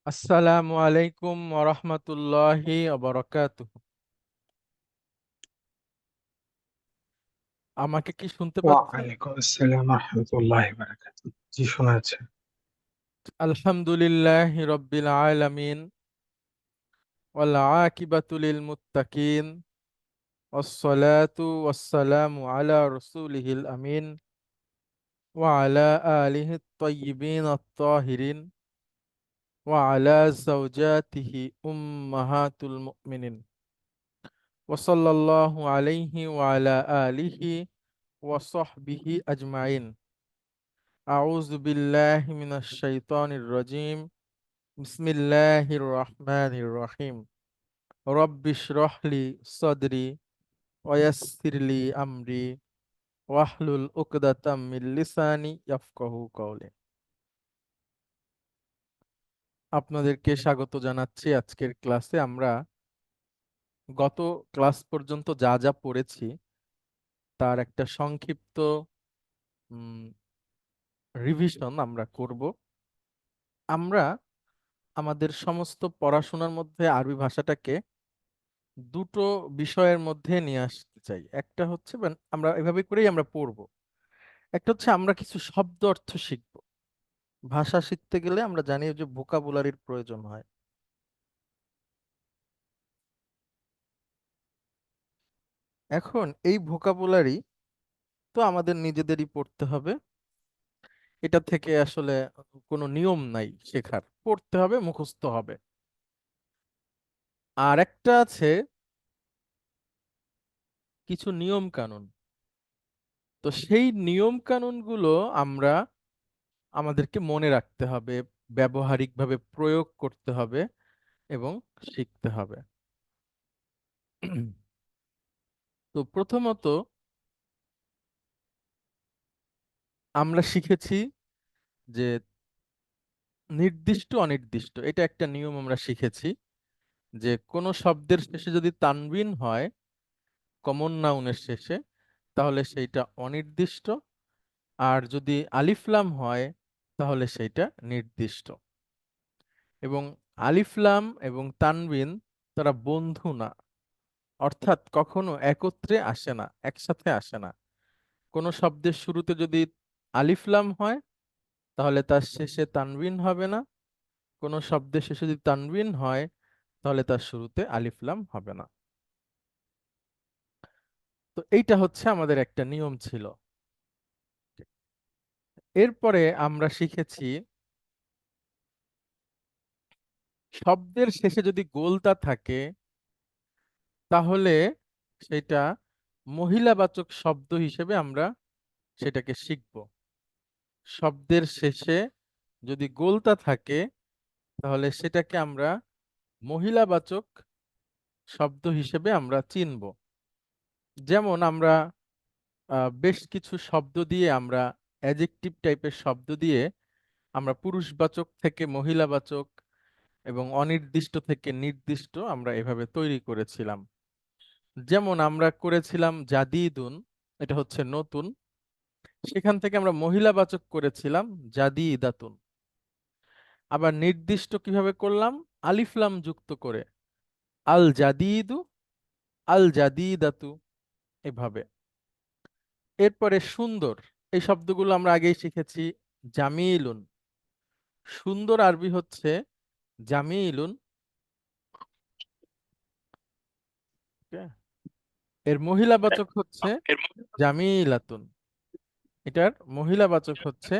আসসালামু আলাইকুম ওরহমতুল্লাহি ওয়াবারাকাতুহু। আমাকে কি শুনতে পাচ্ছেন? ওয়ালাইকুম আসসালাম রহমতুল্লাহ বারাকাত। জি, শোনা যাচ্ছে। আলহামদুলিল্লাহি রাব্বিল আলামিন ওয়াল আকিবাতু লিল মুত্তাকিন ওয়াসসালাতু ওয়াসসালামু আলা রাসূলিহিল আমিন ওয়া আলা আলিহি আত-তাইয়্যিবিন আত-তাহিরিন ওয়া আলা যাওজাতিহি উম্মাহাতুল মুমিনিন ওয়া সাল্লাল্লাহু আলাইহি ওয়া আলা আলিহি ওয়া সাহবিহি আজমাইন। আউযু বিল্লাহি মিনাশ শাইতানির রাজিম। বিসমিল্লাহির রহমানির রহিম। রব্বিশরাহ লি সাদরি ওয়া ইয়াসসির লি আমরি ওয়াহলুল উকদাতাম মিন লিসানি ইয়াফকাহু কওলি। আপনাদেরকে স্বাগত জানাচ্ছি আজকের ক্লাসে। আমরা গত ক্লাস পর্যন্ত যা যা পড়েছি তার একটা সংক্ষিপ্ত রিভিশন আমরা করব। আমরা আমাদের সমস্ত পড়াশোনার মধ্যে আরবি ভাষাটাকে দুটো বিষয়ের মধ্যে নিয়ে আসতে চাই। একটা হচ্ছে আমরা এভাবে করেই আমরা পড়বো। একটা হচ্ছে আমরা কিছু শব্দ অর্থ শিখব। ভাষা শিখতে গেলে আমরা জানি যে ভোকাবুলারির প্রয়োজন হয়। এখন এই ভোকাবুলারি তো আমাদের নিজেদেরই পড়তে হবে। এটা থেকে আসলে কোনো নিয়ম নাই, শেখার পড়তে হবে, মুখস্থ হবে। আর একটা আছে কিছু নিয়ম কানুন। তো সেই নিয়ম কানুনগুলো আমরা আমাদেরকে মনে রাখতে হবে, ব্যবহারিকভাবে প্রয়োগ করতে হবে এবং শিখতে হবে। তো প্রথমত আমরা শিখেছি যে নির্দিষ্ট অনির্দিষ্ট, এটা একটা নিয়ম আমরা শিখেছি যে কোনো শব্দের শেষে যদি তানবিন হয় কমন নাউনের শেষে, তাহলে সেইটা অনির্দিষ্ট। আর যদি আলিফ লাম হয় তাহলে সেইটা নির্দিষ্ট। এবং আলিফ লাম এবং তানবিন তারা বন্ধু না, অর্থাৎ কখনো একত্রে আসে না, একসাথে আসে না। কোনো শব্দের শুরুতে যদি আলিফ লাম হয় তাহলে তার শেষে তানবিন হবে না। কোনো শব্দের শেষে যদি তানবিন হয় তাহলে তার শুরুতে আলিফ লাম হবে না। তো এইটা হচ্ছে আমাদের একটা নিয়ম ছিল। এরপরে আমরা শিখেছি শব্দের শেষে যদি গোলতা থাকে তাহলে সেটা মহিলাবাচক শব্দ হিসেবে আমরা সেটাকে শিখব। শব্দের শেষে যদি গোলতা থাকে তাহলে সেটাকে আমরা মহিলাবাচক শব্দ হিসেবে আমরা চিনব। যেমন আমরা বেশ কিছু শব্দ দিয়ে আমরা অ্যাডজেক্টিভ টাইপের শব্দ দিয়ে আমরা পুরুষবাচক থেকে মহিলাবাচক এবং অনির্দিষ্ট থেকে নির্দিষ্ট আমরা এভাবে তৈরি করেছিলাম। যেমন আমরা করেছিলাম জাদিদুন, এটা হচ্ছে নতুন। সেখান থেকে আমরা মহিলাবাচক করেছিলাম জাদিদাতুন। আবার নির্দিষ্ট কিভাবে করলাম? আলিফ লাম যুক্ত করে আল জাদিদু, আল জাদিদাতু, এভাবে। এরপরে সুন্দর, এই শব্দগুলো আমরা আগেই শিখেছি। জামিলুন, সুন্দর আরবি হচ্ছে জামিলুন। Okay? এর মহিলাবাচক হচ্ছে জামিলাতুন। এটার মহিলাবাচক হচ্ছে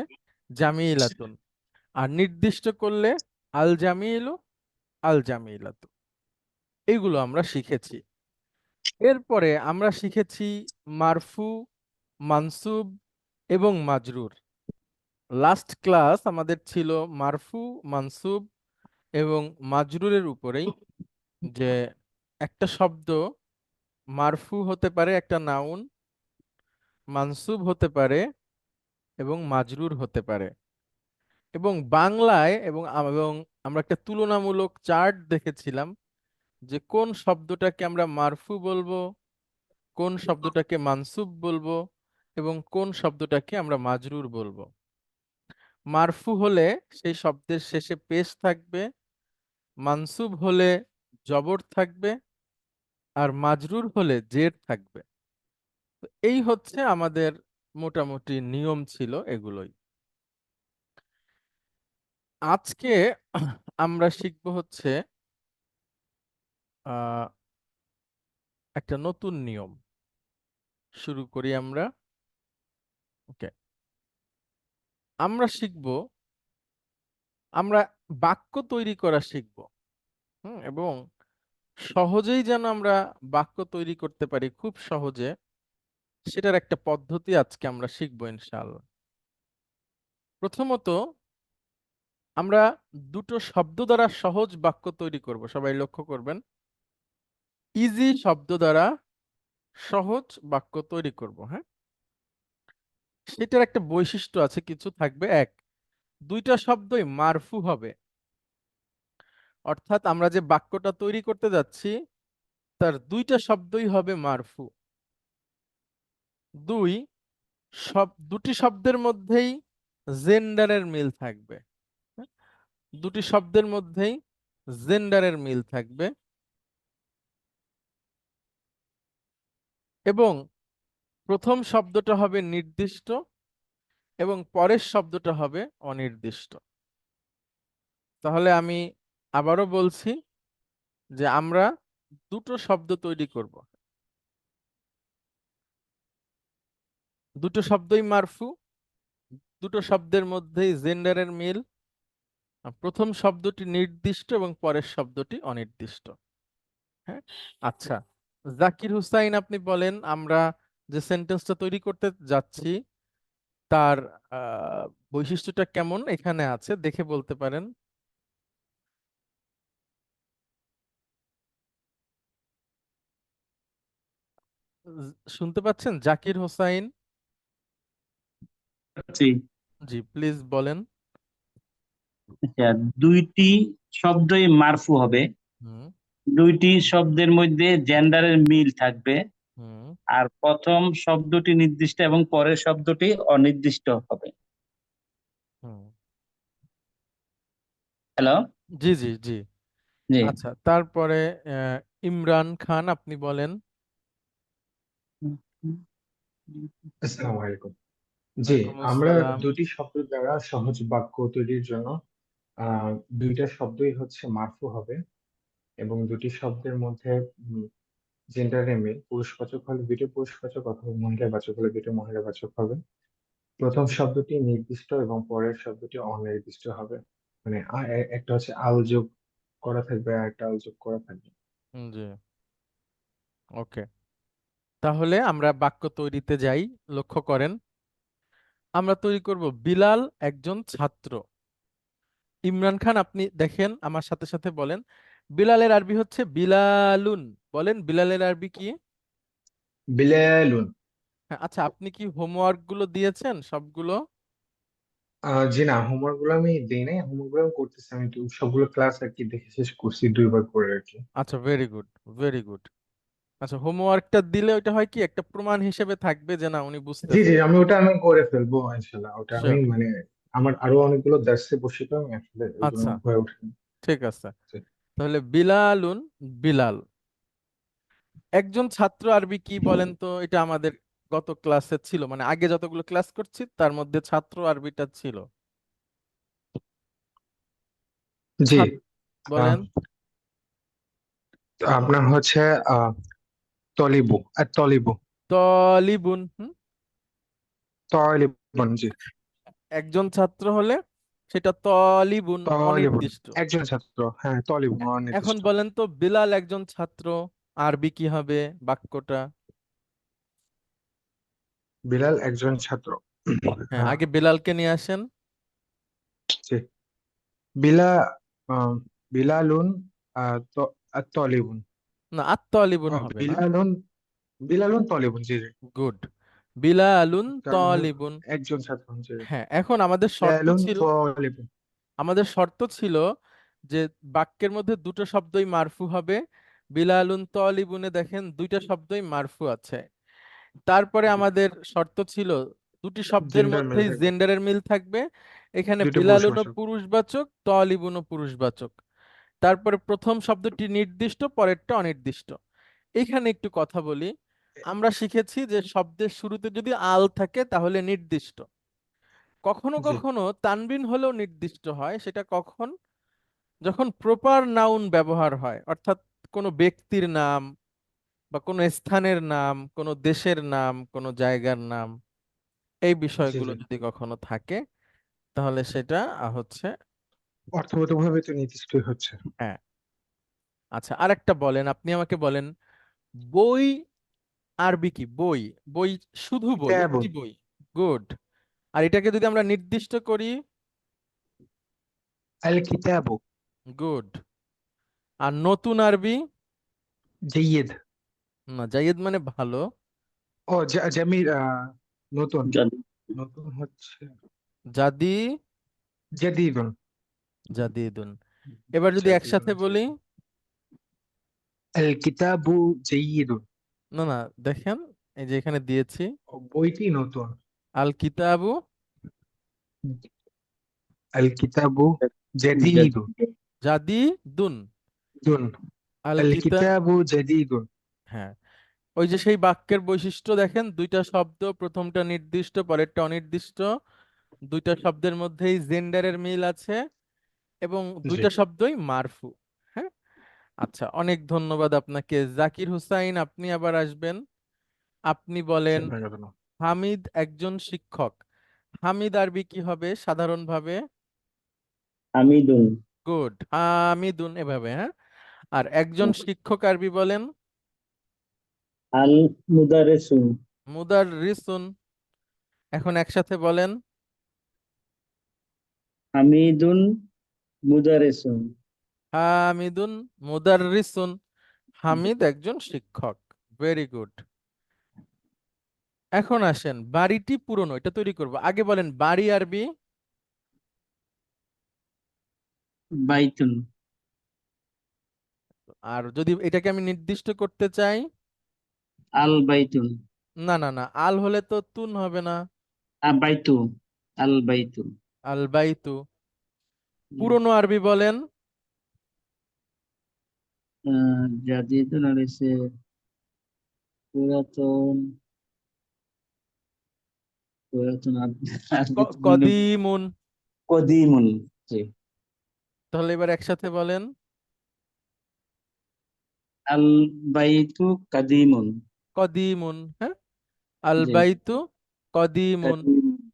জামিলাতুন। আর নির্দিষ্ট করলে আল জামিলু, আল জামিলাতু। এইগুলো আমরা শিখেছি। এরপরে আমরা শিখেছি মারফু, মানসুব এবং মাজরুর। লাস্ট ক্লাস আমাদের ছিল মারফু, মানসুব এবং মাজরুরের উপরেই, যে একটা শব্দ মারফু হতে পারে একটা নাউন, মানসুব হতে পারে এবং মাজরুর হতে পারে। এবং বাংলায় এবং আমরা একটা তুলনামূলক চার্ট দেখেছিলাম যে কোন শব্দটাকে আমরা মারফু বলবো, কোন শব্দটাকে মানসুব বলবো এবং কোন শব্দটাকে আমরা মাজরুর বলবো। মারফু হলে সেই শব্দের শেষে পেশ থাকবে, মানসুব হলে জবর থাকবে, আর মাজরুর হলে জের থাকবে। তো এই হচ্ছে আমাদের মোটামুটি নিয়ম ছিল এগুলোই। আজকে আমরা শিখব হচ্ছে আহ একটা নতুন নিয়ম। শুরু করি আমরা। ওকে, আমরা শিখব, আমরা বাক্য তৈরি করা শিখব। এবং সহজেই যেন আমরা বাক্য তৈরি করতে পারি, খুব সহজে, সেটার একটা পদ্ধতি আজকে আমরা শিখবো ইনশাআল্লাহ। প্রথমত আমরা দুটো শব্দ দ্বারা সহজ বাক্য তৈরি করব, সবাই লক্ষ্য করবেন। ইজি শব্দ দ্বারা সহজ বাক্য তৈরি করব। হ্যাঁ, সেটার একটা বৈশিষ্ট্য আছে, কিছু থাকবে। এক, দুইটা শব্দই মারফু হবে, অর্থাৎ আমরা যে বাক্যটা তৈরি করতে যাচ্ছি তার দুইটা শব্দই হবে মারফু। দুই, দুটি শব্দের মধ্যেই জেন্ডারের মিল থাকবে। হ্যাঁ? দুটি শব্দের মধ্যেই জেন্ডারের মিল থাকবে, এবং প্রথম শব্দটা হবে নির্দিষ্ট এবং পরের শব্দটা হবে অনির্দিষ্ট। তাহলে আমি আবারও বলছি যে আমরা দুটো শব্দ তৈরি করব, দুটো শব্দই মারফু, দুটো শব্দের মধ্যেই জেন্ডারের মিল। প্রথম শব্দটি নির্দিষ্ট এবং পরের শব্দটি অনির্দিষ্ট। হ্যাঁ, আচ্ছা, জাকির হুসাইন, আপনি বলেন আমরা যে সেন্টেন্সটা তৈরি করতে যাচ্ছি তার আহ, বৈশিষ্ট্যটা কেমন এখানে আছে, দেখে বলতে পারেন। শুনতে পাচ্ছেন জাকির হোসাইন? জি। জি, প্লিজ বলেন। আচ্ছা, দুইটি শব্দই মারফু হবে, হুম। দুইটি শব্দের মধ্যে জেন্ডারের মিল থাকবে, হুম। আর প্রথম শব্দটি নির্দিষ্ট এবং পরের শব্দটি অনির্দিষ্ট হবে। হুম। হ্যালো। জি জি জি। জি। আচ্ছা, তারপরে ইমরান খান, আপনি বলেন। আসসালামু আলাইকুম। জি, ওয়ালাইকুম আমরা আসসালাম। দুটি শব্দ দ্বারা সহজ বাক্য তৈরির জন্য আহ দুইটা শব্দই হচ্ছে মারফু হবে, এবং দুটি শব্দের মধ্যে জেন্ডারের মিল, পুরুষবাচক হলে দুটো পুরুষবাচক অথবা মহিলাবাচক হলে দুটো মহিলাবাচক হবে। প্রথম শব্দটি নির্দিষ্ট এবং পরের শব্দটি অনির্দিষ্ট হবে। মানে একটা হচ্ছে আল যোগ করা থাকবে আর একটা আল যোগ করা থাকবে। জি, ওকে। তাহলে আমরা বাক্য তৈরিতে যাই। লক্ষ্য করেন, আমরা তৈরি করব বিলাল একজন ছাত্র। ইমরান খান, আপনি দেখেন আমার সাথে সাথে বলেন। বিলালের আরবি হচ্ছে বিলালুন। বলেন, বিলালের আরবি কি? বিলালুন। হ্যাঁ, আচ্ছা, আপনি কি হোমওয়ার্ক গুলো দিয়েছেন সবগুলো? জি না, হোমওয়ার্ক গুলো আমি দিই নাই, হোমওয়ার্ক গুলো আমি করতেছি। আমি তো সবগুলো ক্লাস আর কি দেখে শেষ করছি দুইবার করে আর কি। আচ্ছা, ভেরি গুড, ভেরি গুড। আচ্ছা, হোমওয়ার্কটা দিলে ওইটা হয় কি, একটা প্রমাণ হিসেবে থাকবে যে না উনি জি জি, বুঝতেছেন। আমি করে ফেলবো ইনশাল্লাহ। ওটা আমি শিওর। মানে আমার আরো অনেকগুলো দার্সে বসে তো আমি আসলে ওইগুলো আচ্ছা, হয়ে ওঠেনি। ঠিক আছে। তাহলে বিলালুন, বিলাল একজন ছাত্র, আরবি কি বলেন তো? এটা আমাদের গত ক্লাসে ছিল, মানে আগে যতগুলো ক্লাস করছি তার মধ্যে ছাত্র আরবিটা ছিল। জি। ছাত্র আহ, বলেন। তো আপনার হচ্ছে আহ তলিবু আর তলিবু। তলিবুন। তলিবুন, জি। একজন ছাত্র হলে সেটা তলিবুন, তলিবুন অনির্দিষ্ট। একজন ছাত্র, হ্যাঁ তলিবুন এখন অনির্দিষ্ট। বলেন তো, বিলাল একজন ছাত্র, আরবি কি হবে বাক্যটা? বিলাল একজন ছাত্র। হ্যাঁ, আহ, আগে বিলালকে নিয়ে আসেন। জি। বিলা আহ, বিলালুন তলিবুন। না, আত্মলিবুন ও, হবে না। বিলালুন, বিলালুন তলিবুন, জি জি। গুড। বিলালুন কারণ তলিবুন। একজন ছাত্র, জি। হ্যাঁ, এখন আমাদের শর্ত বিলালুন ছিল, তলিবুন। যে বাক্যের মধ্যে দুটো শব্দই মারফু হবে। বিলালুন তলিবুনে দেখেন দুইটা শব্দই মারফু আছে। তারপরে জি। আমাদের শর্ত ছিল দুটি শব্দের জেন্ডার মিল মধ্যেই থাকবে, জেন্ডারের মিল থাকবে। এখানে দুইটা বিলালুনও পুরুষবাচক। পুরুষবাচক, তলিবুনও পুরুষবাচক। তারপরে প্রথম শব্দটি নির্দিষ্ট, পরেরটা অনির্দিষ্ট। এখানে একটু কথা বলি। আমরা শিখেছি যে শব্দের শুরুতে যদি আল থাকে তাহলে নির্দিষ্ট। কখনো জি কখনো তানবিন হলেও নির্দিষ্ট হয়। সেটা কখন? যখন প্রপার নাউন ব্যবহার হয়, অর্থাৎ কোনো ব্যক্তির নাম বা কোনো স্থানের নাম, কোনো দেশের নাম, কোনো জায়গার নাম, এই জি বিষয়গুলো জি যদি কখনো থাকে তাহলে সেটা হচ্ছে। অর্থগতভাবে তো নির্দিষ্টই হচ্ছে। হ্যাঁ। আচ্ছা, আরেকটা বলেন, আপনি আমাকে বলেন, বই আরবি কি? বই, বই, শুধু বই, একটি কিতাবুন। বই। গুড। আর এটাকে যদি আমরা নির্দিষ্ট করি? আল কিতাবু। গুড। আর নতুন আরবি? জাইয়িদ। না, জাইদ মানে ভালো। ও জামিল। নতুন। যদি নতুন হচ্ছে জাদি, জাদিদুন। জাদিদুন। এবার যদি জাদিদুন একসাথে বলি? জাদিদ। আল কিতাবু জাইয়িদুন। না না, দেখেন, এই যে এখানে দিয়েছি, ও, বইটি নতুন। আল কিতাবু, আল কিতাবু যদি জাদিদুন। জাদিদুন। দুন। আল আল কিতা, কিতাবু জাদিদুন। হ্যাঁ। ওই যে সেই বাক্যের বৈশিষ্ট্য দেখেন, দুইটা শব্দ, প্রথমটা নির্দিষ্ট, পরেরটা অনির্দিষ্ট। দুইটা শব্দের মধ্যেই জেন্ডারের মিল আছে এবং জি। দুইটা শব্দই মারফু। হ্যাঁ। আচ্ছা, অনেক ধন্যবাদ আপনাকে। জাকির হুসাইন, আপনি আবার আসবেন। আপনি জি, বলেন, আপনাকে ধন্যবাদ। হামিদ একজন শিক্ষক। হামিদ আরবি কি হবে সাধারণভাবে? হামিদুন, গুড, হামিদুন, এভাবে, হ্যাঁ। আর একজন শিক্ষক আরবি বলেন? আল মুদারেসুন, মুদাররিসুন। এখন একসাথে বলেন? হামিদুন মুদারেসুন। হামিদুন মুদাররিসুন। হামিদ একজন শিক্ষক। Very good. এখন আসেন, বাড়িটি পুরনো, এটা তৈরি করব। আগে বলেন বাড়ি আরবি? বাইতুন, আর যদি এটাকে আমি নির্দিষ্ট করতে চাই? আল বাইতুন, না না না, আল হলে তো তুন হবে না। বাইতু, আল বাইতু। আল বাইতু। পুরনো আরবি বলেন? জাদিদুন আর এসে পুরাতন, পুরাতন আরবি তো মনে কদিমুন। কদিমুন। জি। তাহলে এবার একসাথে বলেন? আল বাইতু কাদিমুন। কদিমুন, হ্যাঁ। আল জি। বাইতু কদিমুন। কাদিম।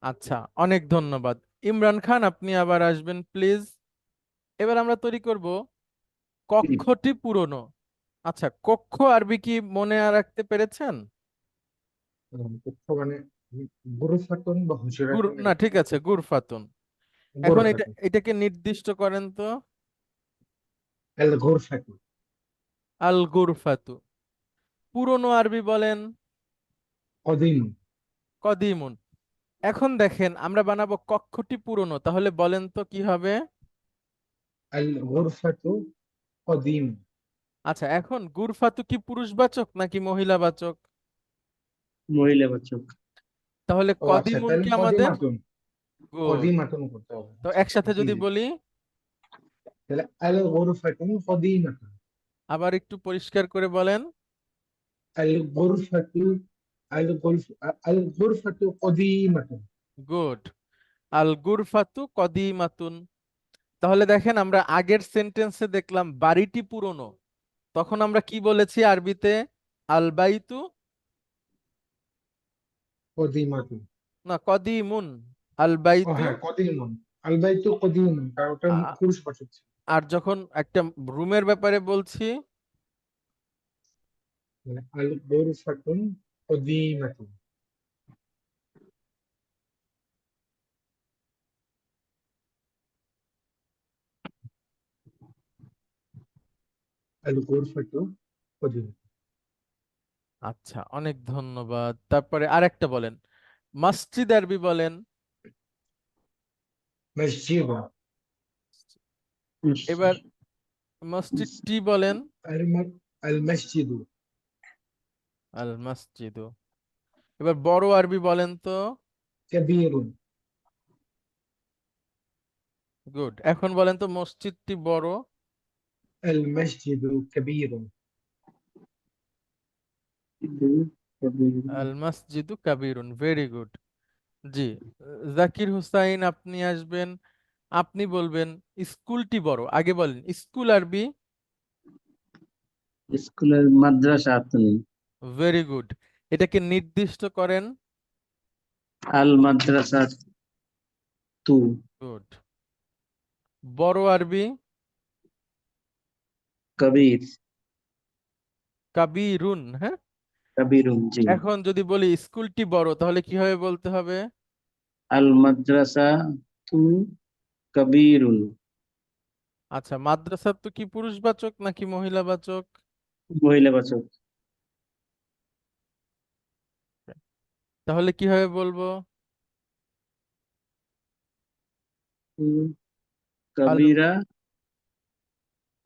আচ্ছা, অনেক ধন্যবাদ। ইমরান খান, আপনি আবার আসবেন প্লিজ। এবার আমরা তৈরি করব কক্ষটি পুরনো। আচ্ছা, কক্ষ আরবি কি মনে রাখতে পেরেছেন? তথ্য মানে গুরুফাতুন বা হুজুরাতুন না, এরকম ঠিক আছে, কিছু। গুরফাতুন। এখন গুরফাতুন। এটাকে নির্দিষ্ট করেন তো? আল গুরফাতু। আল গুরফাতু। পুরনো আরবি বলেন? কদিম। কদিমুন। এখন দেখেন, আমরা বানাবো কক্ষটি পুরনো, তাহলে বলেন তো কি হবে? আল গুরফাতু কদিম। আচ্ছা, এখন গুরফাতু কি পুরুষবাচক নাকি মহিলাবাচক? মহিলাবাচক। তাহলে ও আচ্ছা, কদিমুন তাহলে কি আমাদের? কদিমাতুন। গুড। কদিমাতুন করতে হবে, তো আচ্ছা। একসাথে জি যদি জি। বলি? তাহলে আল গুরফাতুন কদিমাতুন। আবার একটু পরিষ্কার করে বলেন? আল গুরফাতু। আল গুরফাতু কদিমাতুন। গুড। আল গুরফাতু কদিমাতুন। তাহলে দেখেন, আমরা আগের সেন্টেন্সে দেখলাম বাড়িটি পুরনো, তখন আমরা কি বলেছি আরবিতে? আল বাইতু, কদিমাতুন। না কদিমুন। আল ও বাইতু। হ্যাঁ, কদিমুন। আল বাইতু কদিমুন, কারণ ওটা আ- পুরুষবাচক ছিল। আর যখন একটা রুমের ব্যাপারে বলছি? মানে আল গুরফাতুন কদিমাতুন। আল গুরফাতু কদিমাতুন। আচ্ছা, অনেক ধন্যবাদ। তারপরে আরেকটা বলেন, মসজিদ আরবি বলেন? মসজিদ। এবার মসজিদটি বলেন? আল মসজিদু। আল মসজিদ। এবার বড় আরবি বলেন তো? কবীরুন। গুড। এখন বলেন তো মসজিদটি বড়। المسجد كبير. আল মসজিদু কাবিরুন, ভেরি গুড। জি, জাকির হুসাইন আপনি আসবেন, আপনি বলবেন স্কুলটি বড়। আগে বলেন স্কুল আরবি। স্কুলের মাদ্রাসা তুমি। Very good. এটাকে নির্দিষ্ট করেন। আল মাদ্রাসা তু। গুড। বড় আরবি। কবির। কাবিরুন, হ্যাঁ। কবিরুন, জি। এখন যদি বলি স্কুলটি বড় তাহলে কিভাবে বলতে হবে? আল মাদ্রাসা তু কবিরুন। আচ্ছা, মাদ্রাসা তো কি পুরুষবাচক নাকি মহিলাবাচক? মহিলাবাচক। তাহলে কিভাবে বলবো? তু আল, কবিরা,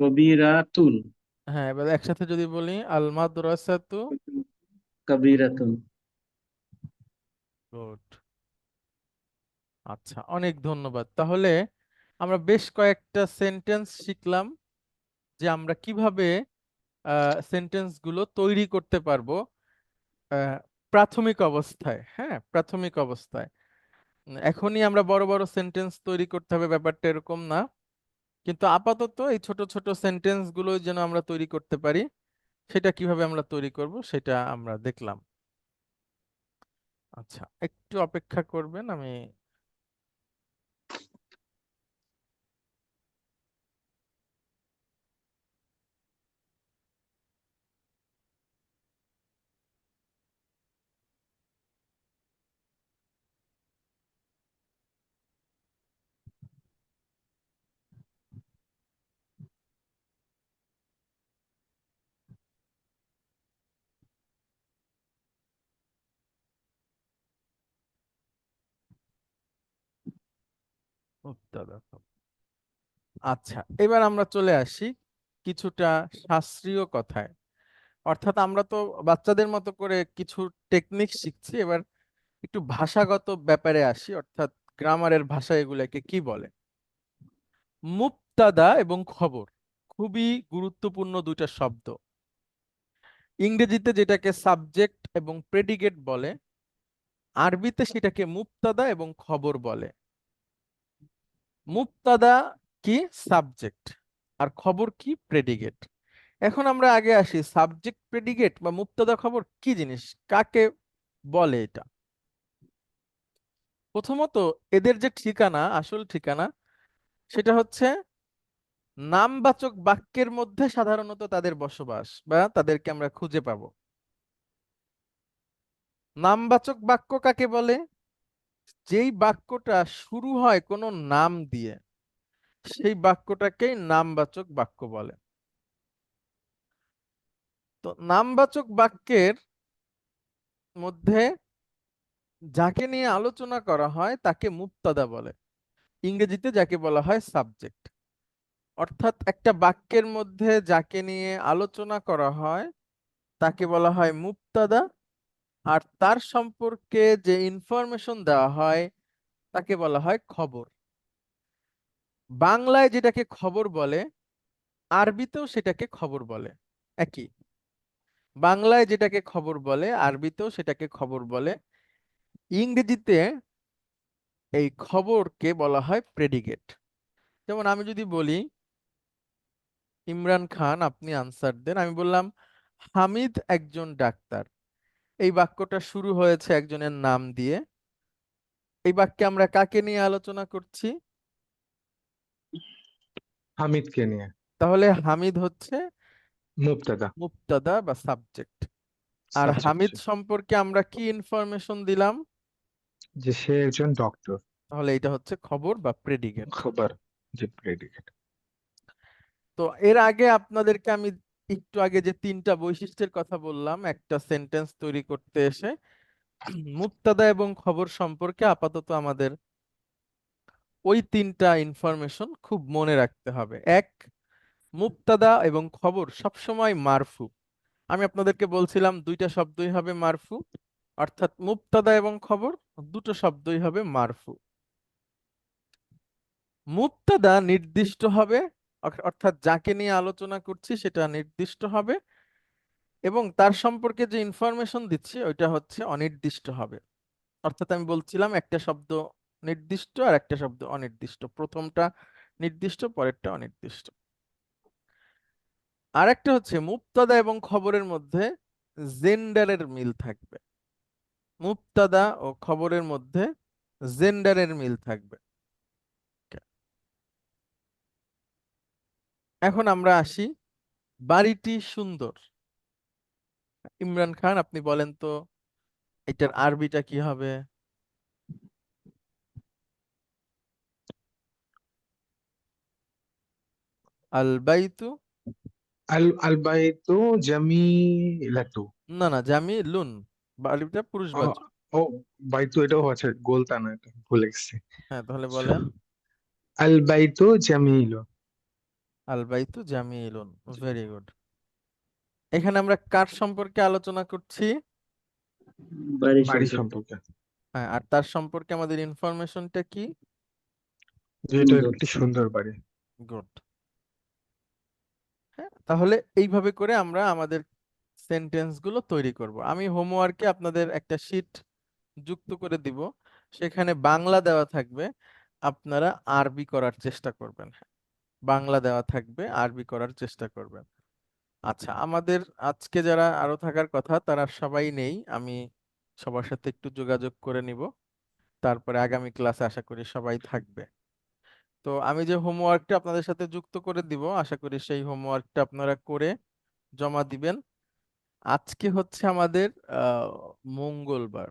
কবিরাতুন। হ্যাঁ, এবার একসাথে যদি বলি আল মাদ্রাসাতু। কবিরাতুন। গুড। আচ্ছা, অনেক ধন্যবাদ। তাহলে আমরা বেশ কয়েকটা সেন্টেন্স শিখলাম যে আমরা কিভাবে সেন্টেন্স গুলো তৈরি করতে পারবো আহ, প্রাথমিক অবস্থায়। হ্যাঁ, প্রাথমিক অবস্থায়। এখনই আমরা বড় বড় সেন্টেন্স তৈরি করতে হবে ব্যাপারটা এরকম না, কিন্তু আপাতত এই ছোট ছোট সেন্টেন্স গুলো যেন আমরা তৈরি করতে পারি, সেটা কিভাবে আমরা তৈরি করব সেটা আমরা দেখলাম। আচ্ছা, একটু অপেক্ষা করবেন, আমি উত্তর দেব। আচ্ছা, এবার আমরা চলে আসি কিছুটা শাস্ত্রীয় কথায়। অর্থাৎ আমরা তো বাচ্চাদের মতো করে কিছু টেকনিক শিখছি, এবার একটু ভাষাগত ব্যাপারে আসি, অর্থাৎ গ্রামারের ভাষা এগুলাকে কি বলে। মুবতাদা এবং খবর খুবই গুরুত্বপূর্ণ দুইটা শব্দ। ইংরেজিতে যেটাকে সাবজেক্ট এবং প্রেডিকেট বলে, আরবিতে সেটাকে মুবতাদা এবং খবর বলে। মুবতাদা কি? সাবজেক্ট। আর খবর কি? প্রেডিকেট। এখন আমরা আগে আসি সাবজেক্ট প্রেডিকেট বা মুবতাদা খবর কি জিনিস, কাকে বলে এটা। প্রথমত এদের যে ঠিকানা, আসল ঠিকানা, সেটা হচ্ছে নামবাচক বাক্যের মধ্যে সাধারণত তাদের বসবাস বা তাদেরকে আমরা খুঁজে পাবো। নামবাচক বাক্য কাকে বলে? যেই বাক্যটা শুরু হয় কোনো নাম দিয়ে, সেই বাক্যটাকেই নামবাচক বাক্য বলে। তো নামবাচক বাক্যের মধ্যে যাকে নিয়ে আলোচনা করা হয় তাকে মুবতাদা বলে, ইংরেজিতে যাকে বলা হয় সাবজেক্ট। অর্থাৎ একটা বাক্যের মধ্যে যাকে নিয়ে আলোচনা করা হয় তাকে বলা হয় মুবতাদা, আর তার সম্পর্কে যে ইনফরমেশন দেওয়া হয় তাকে বলা হয় খবর। বাংলায় যেটাকে খবর বলে, আরবিতেও সেটাকে খবর বলে। একই, বাংলায় যেটাকে খবর বলে আরবিতেও সেটাকে খবর বলে। ইংরেজিতে এই খবরকে বলা হয় প্রেডিকেট। যেমন আমি যদি বলি ইমরান খান, আপনি আনসার দেন, আমি বললাম হামিদ একজন ডাক্তার। এই বাক্যটা শুরু হয়েছে একজনের নাম দিয়ে। এই বাক্যে আমরা কাকে নিয়ে আলোচনা করছি? হামিদকে নিয়ে। তাহলে হামিদ হচ্ছে মুবতাদা। মুবতাদা বা সাবজেক্ট। আর সাবজেক্ট। হামিদ সম্পর্কে আমরা কি ইনফরমেশন দিলাম? যে সে একজন ডক্টর। তাহলে এটা হচ্ছে খবর বা প্রেডিকেট। খবর, যে প্রেডিকেট। তো এর আগে আপনাদেরকে আমি একটু আগে যে তিনটা বৈশিষ্ট্যের কথা বললাম একটা সেন্টেন্স তৈরি করতে এসে, মুবতাদা এবং খবর সম্পর্কে আপাতত আমাদের ওই তিনটা ইনফরমেশন খুব মনে রাখতে হবে। এক, মুবতাদা এবং খবর সবসময় মারফু। আমি আপনাদেরকে বলছিলাম দুইটা শব্দই হবে মারফু, অর্থাৎ মুবতাদা এবং খবর দুটো শব্দই হবে মারফু। মুবতাদা নির্দিষ্ট হবে, অর্থাৎ যাকে নিয়ে আলোচনা করছি সেটা নির্দিষ্ট হবে, এবং তার সম্পর্কে যে ইনফরমেশন দিচ্ছি ওইটা হচ্ছে অনির্দিষ্ট হবে। অর্থাৎ আমি বলছিলাম একটা শব্দ নির্দিষ্ট আর একটা শব্দ অনির্দিষ্ট, প্রথমটা নির্দিষ্ট পরেরটা অনির্দিষ্ট। আর একটা হচ্ছে মুবতাদা এবং খবরের মধ্যে জেন্ডারের মিল থাকবে। মুবতাদা ও খবরের মধ্যে জেন্ডারের মিল থাকবে। এখন আমরা আসি, বাড়িটি সুন্দর। ইমরান খান, আপনি বলেন তো এটার আরবিটা কি হবে? আল বাইতু, আল বাইতু জামিলাতু। না না, জামিলুন, বাড়িটা ও পুরুষবাচক। ও, বাইতু এটাও আছে, গোলতা না, এটা ভুলে গেছি। হ্যাঁ, তাহলে বলেন আল বাইতু জামিলু। আল বাইতু জামিলুন। Very good. এখানে আমরা কার সম্পর্কে আলোচনা করছি? বাড়ি বাড়ি সম্পর্কে। সম্পর্কে। হ্যাঁ, আর তার সম্পর্কে আমাদের ইনফরমেশনটা কি? যে এটা সুন্দর। একটি সুন্দর বাড়ি। গুড। হ্যাঁ, তাহলে এইভাবে করে আমরা আমাদের সেন্টেন্স গুলো তৈরি করব। আমি হোমওয়ার্কে আপনাদের একটা শীট যুক্ত করে দিব, সেখানে বাংলা দেওয়া থাকবে, আপনারা আরবি করার চেষ্টা করবেন। বাংলা দেওয়া থাকবে, আরবি করার চেষ্টা করবেন। আচ্ছা, আমাদের আজকে যারা আরো থাকার কথা তারা সবাই নেই, আমি সবার সাথে একটু যোগাযোগ করে নিব, তারপরে আগামী ক্লাসে আশা করি সবাই থাকবে। তো আমি যে হোমওয়ার্কটা আপনাদের সাথে যুক্ত করে দিব, আশা করি সেই হোমওয়ার্কটা আপনারা করে জমা দিবেন। আজকে হচ্ছে আমাদের আহ মঙ্গলবার।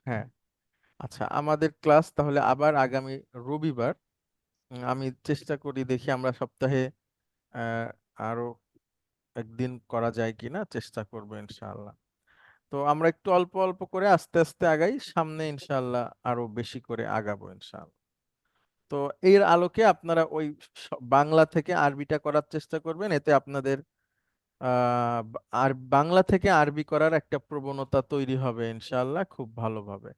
হ্যাঁ, আচ্ছা, আমাদের ক্লাস তাহলে আবার আগামী রবিবার। আমি চেষ্টা করি, দেখি আমরা সপ্তাহে আহ আরো একদিন করা যায় কিনা, চেষ্টা করবো ইনশাআল্লাহ। তো আমরা একটু অল্প অল্প করে আস্তে আস্তে আগাই, সামনে ইনশাআল্লাহ আরো বেশি করে আগাবো ইনশাআল্লাহ। তো এর আলোকে আপনারা ওই বাংলা থেকে আরবিটা করার চেষ্টা করবেন, এতে আপনাদের আর বাংলা থেকে আরবি করার একটা প্রবণতা তৈরি হবে ইনশাআল্লাহ খুব ভালোভাবে।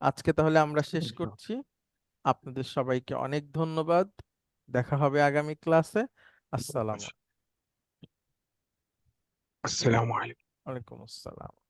আজকে তাহলে আমরা শেষ করছি। আপনাদের সবাইকে অনেক ধন্যবাদ। দেখা হবে আগামী ক্লাসে। আসসালামু আসসালামু আলাইকুম। আলাইকুম। আসসালাম।